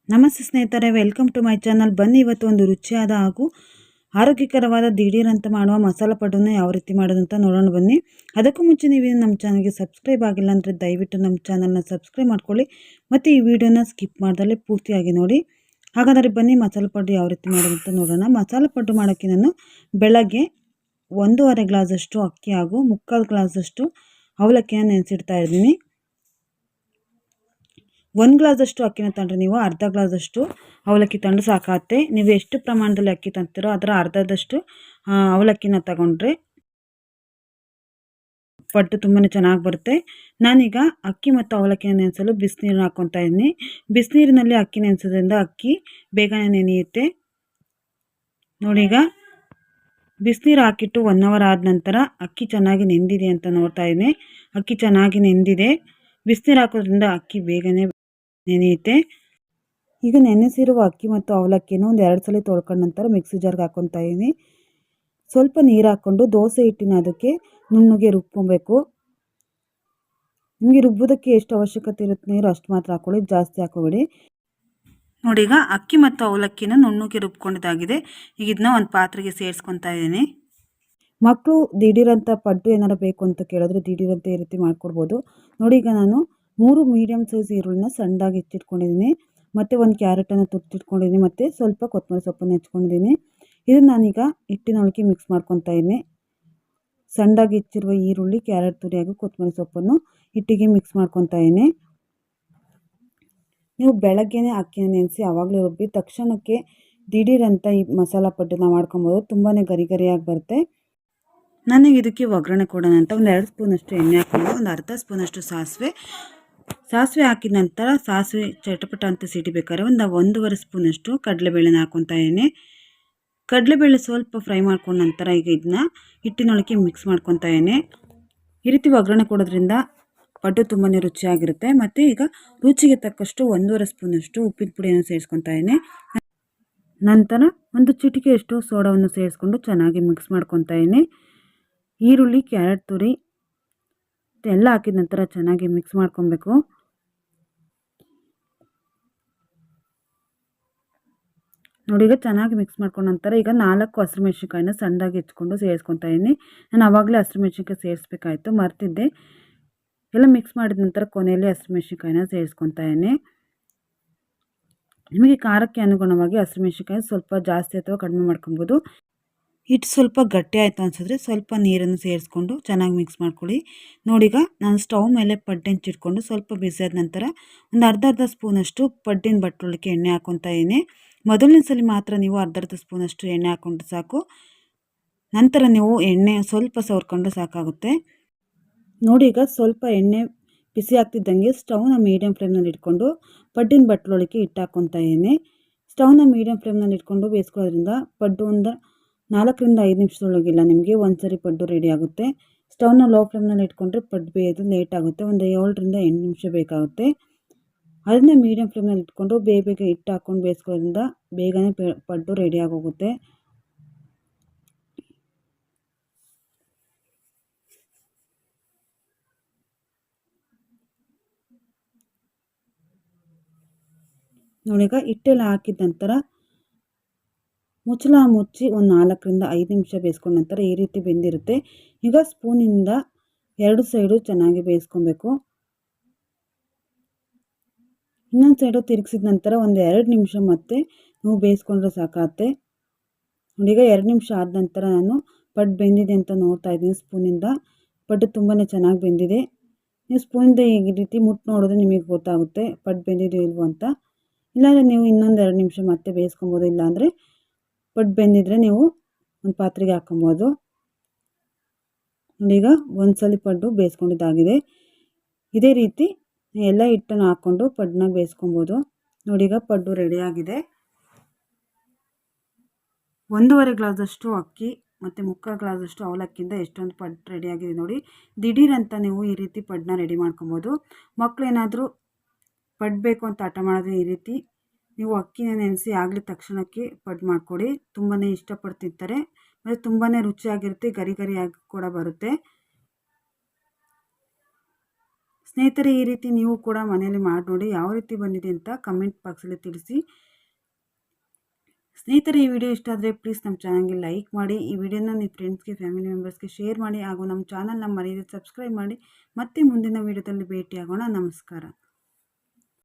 ನಮಸ್ತೆ ಸ್ನೇಹಿತರೆ, welcome to my channel. ಬನ್ನಿ ಇವತ್ತು ಒಂದು ರುಚಿಯಾದ ಹಾಗೂ ಆರೋಗ್ಯಕರವಾದ ದಿಢೀರ್ ಅಂತ ಮಾಡುವ ಮಸಾಲ ಪಡ್ಡನ್ನು ಯಾವ ರೀತಿ ಮಾಡೋದಂತ ನೋಡೋಣ ಬನ್ನಿ. ಅದಕ್ಕೂ ಮುಂಚೆ ನೀವು ನಮ್ಮ ಚಾನಲ್ಗೆ ಸಬ್ಸ್ಕ್ರೈಬ್ ಆಗಿಲ್ಲ ಅಂದರೆ ದಯವಿಟ್ಟು ನಮ್ಮ ಚಾನಲ್ನ ಸಬ್ಸ್ಕ್ರೈಬ್ ಮಾಡ್ಕೊಳ್ಳಿ ಮತ್ತು ಈ ವಿಡಿಯೋನ ಸ್ಕಿಪ್ ಮಾಡ್ದಲ್ಲೇ ಪೂರ್ತಿಯಾಗಿ ನೋಡಿ. ಹಾಗಾದರೆ ಬನ್ನಿ ಮಸಾಲ ಪಡ್ಡು ಯಾವ ರೀತಿ ಮಾಡೋದಂತ ನೋಡೋಣ. ಮಸಾಲ ಪಡ್ಡು ಮಾಡೋಕ್ಕೆ ನಾನು ಬೆಳಗ್ಗೆ 1.5 ಗ್ಲಾಸಷ್ಟು ಅಕ್ಕಿ ಹಾಗೂ 3/4 ಗ್ಲಾಸಷ್ಟು ಅವಲಕ್ಕಿನ ನೆನೆಸಿಡ್ತಾ ಇದ್ದೀನಿ. 1 ಗ್ಲಾಸಷ್ಟು ಅಕ್ಕಿನ ತಂದರೆ ನೀವು ಅರ್ಧ ಗ್ಲಾಸಷ್ಟು ಅವಲಕ್ಕಿ ತಂದು ಸಾಕಾಗುತ್ತೆ. ನೀವು ಎಷ್ಟು ಪ್ರಮಾಣದಲ್ಲಿ ಅಕ್ಕಿ ತಂತೀರೋ ಅದರ ಅರ್ಧದಷ್ಟು ಅವಲಕ್ಕಿನ ತಗೊಂಡ್ರೆ ಪಡ್ಡು ತುಂಬಾ ಚೆನ್ನಾಗಿ ಬರುತ್ತೆ. ನಾನೀಗ ಅಕ್ಕಿ ಮತ್ತು ಅವಲಕ್ಕಿನ ನೆನೆಸಲು ಬಿಸಿನೀರನ್ನ ಹಾಕ್ಕೊತಾ ಇದ್ದೀನಿ. ಬಿಸಿನೀರಿನಲ್ಲಿ ಅಕ್ಕಿ ನೆನೆಸೋದ್ರಿಂದ ಅಕ್ಕಿ ಬೇಗನೆ ನೆನೆಯುತ್ತೆ. ನೋಡಿ, ಈಗ ಬಿಸಿನೀರು ಹಾಕಿಟ್ಟು 1 ಅವರ್ ಆದ ನಂತರ ಅಕ್ಕಿ ಚೆನ್ನಾಗಿ ನೆಂದಿದೆ ಅಂತ ನೋಡ್ತಾ ಇದ್ದೀನಿ. ಅಕ್ಕಿ ಚೆನ್ನಾಗಿ ನೆಂದಿದೆ. ಬಿಸಿನೀರು ಹಾಕೋದ್ರಿಂದ ಅಕ್ಕಿ ಬೇಗನೆ ನೆನೆಯುತ್ತೆ. ಈಗ ನೆನೆಸಿರುವ ಅಕ್ಕಿ ಮತ್ತು ಅವಲಕ್ಕಿನ ಒಂದು 2 ಸಲ ತೊಳ್ಕೊಂಡ ನಂತರ ಮಿಕ್ಸಿ ಜಾರ್ಗೆ ಹಾಕ್ಕೊತಾ ಇದ್ದೀನಿ. ಸ್ವಲ್ಪ ನೀರು ಹಾಕ್ಕೊಂಡು ದೋಸೆ ಹಿಟ್ಟಿನ ಅದಕ್ಕೆ ನುಣ್ಣಗೆ ರುಬ್ಕೊಬೇಕು. ನಿಮಗೆ ರುಬ್ಬೋದಕ್ಕೆ ಎಷ್ಟು ಅವಶ್ಯಕತೆ ಇರುತ್ತೆ ನೀರು ಅಷ್ಟು ಮಾತ್ರ ಹಾಕ್ಕೊಳ್ಳಿ, ಜಾಸ್ತಿ ಹಾಕೋಬೇಡಿ. ನೋಡಿ, ಈಗ ಅಕ್ಕಿ ಮತ್ತು ಅವಲಕ್ಕಿನ ನುಣ್ಣಗೆ ರುಬ್ಕೊಂಡಿದ್ದಾಗಿದೆ. ಈಗ ಇದನ್ನ ಒಂದು ಪಾತ್ರೆಗೆ ಸೇರಿಸ್ಕೊತಾ ಇದ್ದೀನಿ. ಮಕ್ಕಳು ದಿಢೀರಂತ ಪಡ್ಡು ಏನಾರು ಬೇಕು ಅಂತ ಕೇಳಿದ್ರೆ ದಿಢೀರಂತ ಈ ರೀತಿ ಮಾಡ್ಕೊಡ್ಬೋದು. ನೋಡಿ, ಈಗ ನಾನು 3 ಮೀಡಿಯಮ್ ಸೈಜ್ ಈರುಳ್ಳಿನ ಸಣ್ಣದಾಗಿ ಹೆಚ್ಚಿಟ್ಕೊಂಡಿದ್ದೀನಿ ಮತ್ತು ಒಂದು ಕ್ಯಾರೆಟನ್ನು ತುರ್ತಿಟ್ಕೊಂಡಿದ್ದೀನಿ ಮತ್ತು ಸ್ವಲ್ಪ ಕೊತ್ತಂಬರಿ ಸೊಪ್ಪನ್ನು ಹೆಚ್ಕೊಂಡಿದ್ದೀನಿ. ಇದನ್ನು ನಾನೀಗ ಹಿಟ್ಟಿನೊಳಗೆ ಮಿಕ್ಸ್ ಮಾಡ್ಕೊತಾ ಇದ್ದೀನಿ. ಸಣ್ಣದಾಗಿ ಹೆಚ್ಚಿರುವ ಈರುಳ್ಳಿ, ಕ್ಯಾರೆಟ್ ತುರಿ ಹಾಗೂ ಕೊತ್ತಂಬರಿ ಸೊಪ್ಪನ್ನು ಹಿಟ್ಟಿಗೆ ಮಿಕ್ಸ್ ಮಾಡ್ಕೊತಾ ಇದ್ದೀನಿ. ನೀವು ಬೆಳಗ್ಗೆನೇ ಅಕ್ಕಿನ ನೆನೆಸಿ ಆವಾಗಲೇ ರುಬ್ಬಿ ತಕ್ಷಣಕ್ಕೆ ದಿಢೀರಂತ ಈ ಮಸಾಲ ಪಡ್ಡನ್ನ ಮಾಡ್ಕೊಬೋದು. ತುಂಬಾ ಗರಿ ಗರಿಯಾಗಿ ಬರುತ್ತೆ. ನನಗೆ ಇದಕ್ಕೆ ಒಗ್ಗರಣೆ ಕೊಡೋಣ ಅಂತ ಒಂದು 2 ಸ್ಪೂನಷ್ಟು ಎಣ್ಣೆ ಹಾಕ್ಕೊಂಡು ಒಂದು ಅರ್ಧ ಸ್ಪೂನಷ್ಟು ಸಾಸಿವೆ ಹಾಕಿದ ನಂತರ ಸಾಸಿವೆ ಚಟಪಟ ಅಂತ ಸಿಡಿಬೇಕಾದ್ರೆ ಒಂದು 1.5 ಸ್ಪೂನಷ್ಟು ಕಡಲೆಬೇಳೆನ ಹಾಕ್ಕೊತಾ ಇದ್ದೀನಿ. ಕಡಲೆಬೇಳೆ ಸ್ವಲ್ಪ ಫ್ರೈ ಮಾಡ್ಕೊಂಡ ನಂತರ ಈಗ ಇದನ್ನ ಹಿಟ್ಟಿನೊಳಗೆ ಮಿಕ್ಸ್ ಮಾಡ್ಕೊತಾ ಇದ್ದೀನಿ. ಈ ರೀತಿ ಒಗ್ಗರಣೆ ಕೊಡೋದ್ರಿಂದ ಪಡ್ಡು ತುಂಬಾ ರುಚಿಯಾಗಿರುತ್ತೆ. ಮತ್ತು ಈಗ ರುಚಿಗೆ ತಕ್ಕಷ್ಟು 1.5 ಸ್ಪೂನಷ್ಟು ಉಪ್ಪಿನ ಪುಡಿಯನ್ನು ಸೇರಿಸ್ಕೊತಾ ಇದ್ದೀನಿ. ನಂತರ ಒಂದು ಚಿಟಿಕೆಯಷ್ಟು ಸೋಡಾವನ್ನು ಸೇರಿಸ್ಕೊಂಡು ಚೆನ್ನಾಗಿ ಮಿಕ್ಸ್ ಮಾಡ್ಕೊತಾ ಇದ್ದೀನಿ. ಈರುಳ್ಳಿ, ಕ್ಯಾರೆಟ್ ತುರಿ ಎಲ್ಲ ಹಾಕಿದ ನಂತರ ಚೆನ್ನಾಗಿ ಮಿಕ್ಸ್ ಮಾಡ್ಕೊಬೇಕು. ನೋಡಿ, ಈಗ ಚೆನ್ನಾಗಿ ಮಿಕ್ಸ್ ಮಾಡ್ಕೊಂಡ ನಂತರ ಈಗ 4 ಹಸಿರುಮೆಣಸಿನ್ಕಾಯಿನ ಸಣ್ಣದಾಗಿ ಹೆಚ್ಕೊಂಡು ಸೇರಿಸ್ಕೊತಾ ಇದ್ದೀನಿ. ನಾನು ಆವಾಗಲೇ ಹಸಿರುಮೆಣಸಿನ್ಕಾಯಿ ಸೇರಿಸ್ಬೇಕಾಯಿತು, ಮರ್ತಿದ್ದೆ. ಎಲ್ಲ ಮಿಕ್ಸ್ ಮಾಡಿದ ನಂತರ ಕೊನೆಯಲ್ಲಿ ಹಸಿರುಮೆಣಸಿನ್ಕಾಯಿನ ಸೇರಿಸ್ಕೊತಾ ಇದ್ದೀನಿ. ನಿಮಗೆ ಖಾರಕ್ಕೆ ಅನುಗುಣವಾಗಿ ಹಸಿರುಮೆಣಸಿನ್ಕಾಯಿ ಸ್ವಲ್ಪ ಜಾಸ್ತಿ ಅಥವಾ ಕಡಿಮೆ ಮಾಡ್ಕೊಬೋದು. ಹಿಟ್ಟು ಸ್ವಲ್ಪ ಗಟ್ಟಿ ಆಯಿತು ಅನಿಸಿದ್ರೆ ಸ್ವಲ್ಪ ನೀರನ್ನು ಸೇರಿಸ್ಕೊಂಡು ಚೆನ್ನಾಗಿ ಮಿಕ್ಸ್ ಮಾಡ್ಕೊಳ್ಳಿ. ನೋಡೀಗ ನಾನು ಸ್ಟವ್ ಮೇಲೆ ಪಡ್ಡು ಹೆಂಚಿಟ್ಕೊಂಡು ಸ್ವಲ್ಪ ಬಿಸಿಯಾದ ನಂತರ ಒಂದು ಅರ್ಧ ಸ್ಪೂನಷ್ಟು ಪಡ್ಡಿನ ಬಟ್ಟಲಿಕ್ಕೆ ಎಣ್ಣೆ ಹಾಕ್ಕೊತಾ ಇದ್ದೀನಿ. ಮೊದಲನೇ ಸಲ ಮಾತ್ರ ನೀವು ಅರ್ಧ ಸ್ಪೂನಷ್ಟು ಎಣ್ಣೆ ಹಾಕ್ಕೊಂಡ್ರೆ ಸಾಕು. ನಂತರ ನೀವು ಎಣ್ಣೆ ಸ್ವಲ್ಪ ಸವರ್ಕೊಂಡು ಸಾಕಾಗುತ್ತೆ. ನೋಡಿ, ಈಗ ಸ್ವಲ್ಪ ಎಣ್ಣೆ ಬಿಸಿ ಆಗ್ತಿದ್ದಂಗೆ ಸ್ಟವ್ನ ಮೀಡಿಯಮ್ ಫ್ಲೇಮ್ನಲ್ಲಿ ಇಟ್ಕೊಂಡು ಪಡ್ಡಿನ ಬಟ್ಟಲೊಳಗೆ ಹಿಟ್ಟು ಹಾಕ್ಕೊತಾ ಇದ್ದೀನಿ. ಸ್ಟವ್ನ ಮೀಡಿಯಮ್ ಫ್ಲೇಮ್ನಲ್ಲಿ ಇಟ್ಕೊಂಡು ಬೇಯಿಸ್ಕೊಳ್ಳೋದ್ರಿಂದ ಪಡ್ಡು ಒಂದು 4ರಿಂದ 5 ನಿಮಿಷದೊಳಗಿಲ್ಲ ನಿಮಗೆ ಒಂದ್ಸರಿ ಪಡ್ಡು ರೆಡಿ ಆಗುತ್ತೆ. ಸ್ಟವ್ನ ಲೋ ಫ್ಲೇಮ್ನಲ್ಲಿ ಇಟ್ಕೊಂಡ್ರೆ ಪಡ್ಡು ಬೇಯೋದು ಲೇಟ್ ಆಗುತ್ತೆ. ಒಂದು 7ರಿಂದ 8 ನಿಮಿಷ ಬೇಕಾಗುತ್ತೆ. ಅದನ್ನೇ ಮೀಡಿಯಮ್ ಫ್ಲೇಮ್ನಲ್ಲಿ ಇಟ್ಕೊಂಡು ಬೇಗ ಹಿಟ್ಟು ಹಾಕ್ಕೊಂಡು ಬೇಯಿಸ್ಕೊಳ್ಳೋದ್ರಿಂದ ಬೇಗನೆ ಪಡ್ಡು ರೆಡಿ ಆಗೋಗುತ್ತೆ. ನೋಡಿ, ಈಗ ಹಿಟ್ಟೆಲ್ಲ ಹಾಕಿದ ನಂತರ ಮುಚ್ಚಳ ಮುಚ್ಚಿ ಒಂದು 4ರಿಂದ 5 ನಿಮಿಷ ಬೇಯಿಸ್ಕೊಂಡ ನಂತರ ಈ ರೀತಿ ಬೆಂದಿರುತ್ತೆ. ಈಗ ಸ್ಪೂನಿಂದ 2 ಸೈಡು ಚೆನ್ನಾಗಿ ಬೇಯಿಸ್ಕೊಬೇಕು. ಇನ್ನೊಂದು ಸೈಡು ತಿರುಗಿಸಿದ ನಂತರ ಒಂದು 2 ನಿಮಿಷ ಮತ್ತೆ ನೀವು ಬೇಯಿಸ್ಕೊಂಡ್ರೆ ಸಾಕಾಗುತ್ತೆ. ಈಗ 2 ನಿಮಿಷ ಆದ ನಂತರ ನಾನು ಪಡ್ಡು ಬೆಂದಿದೆ ಅಂತ ನೋಡ್ತಾ ಇದ್ದೀನಿ ಸ್ಪೂನಿಂದ. ಪಡ್ಡು ತುಂಬಾ ಚೆನ್ನಾಗಿ ಬೆಂದಿದೆ. ನೀವು ಸ್ಪೂನಿಂದ ಈ ರೀತಿ ಮುಟ್ಟು ನೋಡಿದ್ರೆ ನಿಮಗೆ ಗೊತ್ತಾಗುತ್ತೆ ಪಡ್ಡು ಬೆಂದಿದೆಯೋ ಇಲ್ವೋ ಅಂತ. ಇಲ್ಲಾಂದರೆ ನೀವು ಇನ್ನೊಂದು 2 ನಿಮಿಷ ಮತ್ತೆ ಬೇಯಿಸ್ಕೊಬೋದು. ಇಲ್ಲಾಂದರೆ ಪಡ್ಡು ಬೆಂದಿದ್ರೆ ನೀವು ಒಂದು ಪಾತ್ರೆಗೆ ಹಾಕ್ಕೊಬೋದು. ಈಗ ಒಂದ್ಸಲಿ ಪಡ್ಡು ಬೇಯಿಸ್ಕೊಂಡಿದ್ದಾಗಿದೆ. ಇದೇ ರೀತಿ ಎಲ್ಲ ಹಿಟ್ಟನ್ನು ಹಾಕ್ಕೊಂಡು ಪಡ್ಡನ್ನ ಬೇಯಿಸ್ಕೊಬೋದು. ನೋಡಿ, ಈಗ ಪಡ್ಡು ರೆಡಿಯಾಗಿದೆ. 1.5 ಗ್ಲಾಸಷ್ಟು ಅಕ್ಕಿ ಮತ್ತು 3/4 ಗ್ಲಾಸಷ್ಟು ಅವಲಕ್ಕಿಯಿಂದ ಎಷ್ಟೊಂದು ಪಡ್ಡು ರೆಡಿಯಾಗಿದೆ ನೋಡಿ. ದಿಢೀರಂತ ನೀವು ಈ ರೀತಿ ಪಡ್ಡನ್ನ ರೆಡಿ ಮಾಡ್ಕೊಬೋದು. ಮಕ್ಕಳು ಏನಾದರೂ ಪಡ್ಡು ಬೇಕು ಅಂತ ಹಠ ಮಾಡಿದ್ರೆ ಈ ರೀತಿ ನೀವು ಅಕ್ಕಿನ ನೆನೆಸಿ ಆಗಲಿ ತಕ್ಷಣಕ್ಕೆ ಪಡ್ಡು ಮಾಡಿಕೊಡಿ. ತುಂಬಾ ಇಷ್ಟಪಟ್ಟು ತಿಂತಾರೆ ಮತ್ತು ತುಂಬಾ ರುಚಿಯಾಗಿರುತ್ತೆ, ಗರಿ ಗರಿಯಾಗಿ ಕೂಡ ಬರುತ್ತೆ. ಸ್ನೇಹಿತರೆ, ಈ ರೀತಿ ನೀವು ಕೂಡ ಮನೆಯಲ್ಲಿ ಮಾಡಿ ನೋಡಿ ಯಾವ ರೀತಿ ಬಂದಿದೆ ಅಂತ ಕಮೆಂಟ್ ಬಾಕ್ಸಲ್ಲಿ ತಿಳಿಸಿ. ಸ್ನೇಹಿತರೆ, ಈ ವಿಡಿಯೋ ಇಷ್ಟ ಆದರೆ ಪ್ಲೀಸ್ ನಮ್ಮ ಚಾನಲ್ಗೆ ಲೈಕ್ ಮಾಡಿ, ಈ ವಿಡಿಯೋನ ನಿಮ್ಮ ಫ್ರೆಂಡ್ಸ್ಗೆ ಫ್ಯಾಮಿಲಿ ಮೆಂಬರ್ಸ್ಗೆ ಶೇರ್ ಮಾಡಿ ಹಾಗೂ ನಮ್ಮ ಚಾನಲ್ನ ಮರೆಯದೆ ಸಬ್ಸ್ಕ್ರೈಬ್ ಮಾಡಿ. ಮತ್ತೆ ಮುಂದಿನ ವಿಡಿಯೋದಲ್ಲಿ ಭೇಟಿಯಾಗೋಣ. ನಮಸ್ಕಾರ.